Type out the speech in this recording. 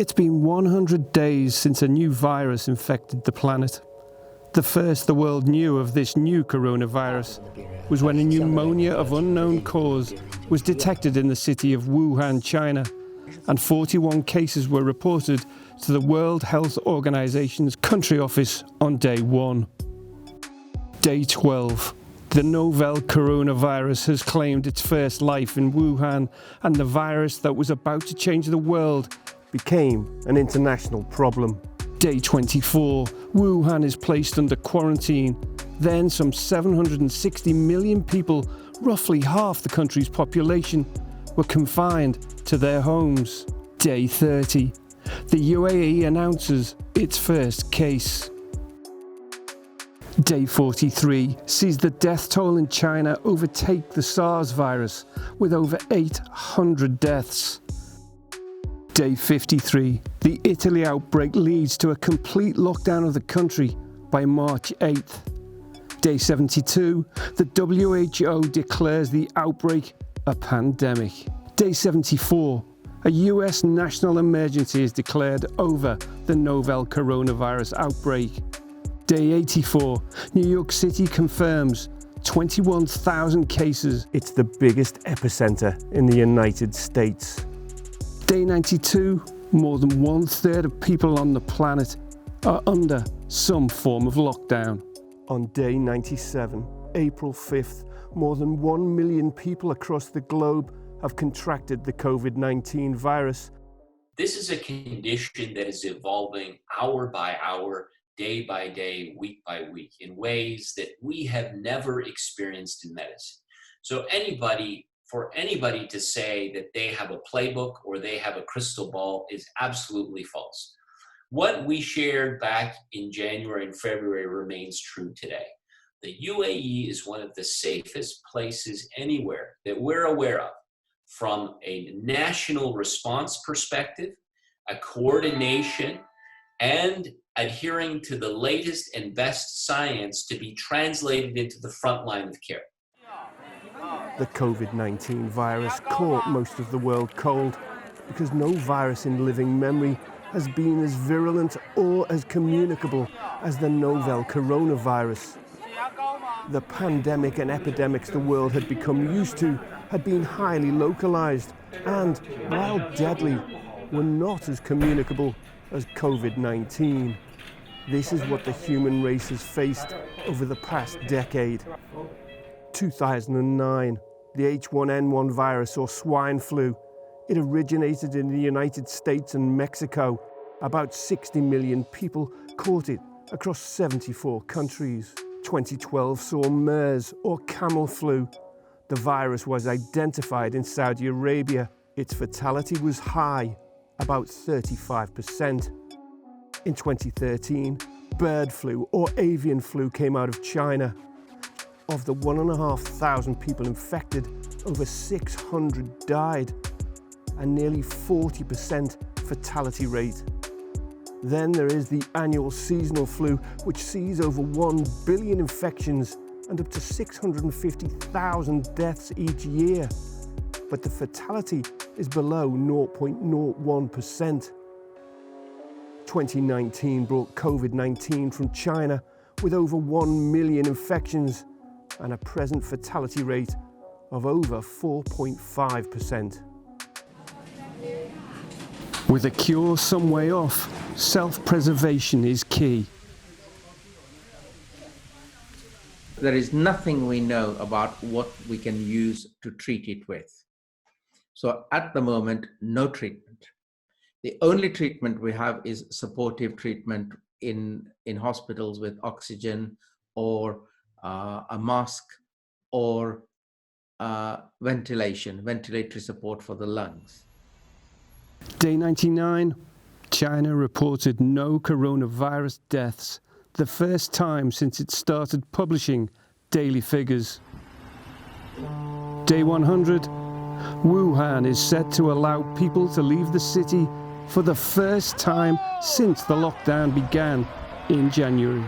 It's been 100 days since a new virus infected the planet. The first the world knew of this new coronavirus was when a pneumonia of unknown cause was detected in the city of Wuhan, China, and 41 cases were reported to the World Health Organization's country office on day 1. Day 12. The novel coronavirus has claimed its first life in Wuhan, and the virus that was about to change the world became an international problem. Day 24. Wuhan is placed under quarantine. Then some 760 million people, roughly half the country's population, were confined to their homes. Day 30. The UAE announces its first case. Day 43 sees the death toll in China overtake the Sars virus with over 800 deaths. Day 53. The Italy outbreak leads to a complete lockdown of the country by March 8th. Day 72. The WHO declares the outbreak a pandemic. Day 74. A US national emergency is declared over the novel coronavirus outbreak. Day 84. New York City confirms 21,000 cases. It's the biggest epicenter in the United States. Day 92. More than 1/3 of people on the planet are under some form of lockdown. On day 97, April 5th, more than 1 million people across the globe have contracted the COVID-19 virus. This is a condition that is evolving hour by hour, day by day, week by week, in ways that we have never experienced in medicine. So for anybody to say that they have a playbook or they have a crystal ball is absolutely false. What we shared back in January and February remains true today. The UAE is one of the safest places anywhere that we're aware of, from a national response perspective, a coordination, and adhering to the latest and best science to be translated into the front line of care. The COVID-19 virus caught most of the world cold because no virus in living memory has been as virulent or as communicable as the novel coronavirus. The pandemic and epidemics the world had become used to had been highly localized and, while deadly, were not as communicable as COVID-19. This is what the human race has faced over the past decade. 2009, the H1N1 virus, or swine flu. It originated in the United States and Mexico. About 60 million people caught it across 74 countries. 2012 saw MERS, or camel flu. The virus was identified in Saudi Arabia. Its fatality was high, about 35%. In 2013, bird flu, or avian flu, came out of China. Of the 1,500 people infected, over 600 died, a nearly 40% fatality rate. Then there is the annual seasonal flu, which sees over 1 billion infections and up to 650,000 deaths each year. But the fatality is below 0.01%. 2019 brought COVID-19 from China with over 1 million infections and a present fatality rate of over 4.5%. With a cure some way off, self-preservation is key. There is nothing we know about what we can use to treat it with. So at the moment, no treatment. The only treatment we have is supportive treatment in hospitals with oxygen or a mask or ventilatory support for the lungs. Day 99, China reported no coronavirus deaths, the first time since it started publishing daily figures. Day 100, Wuhan is set to allow people to leave the city for the first time since the lockdown began in January.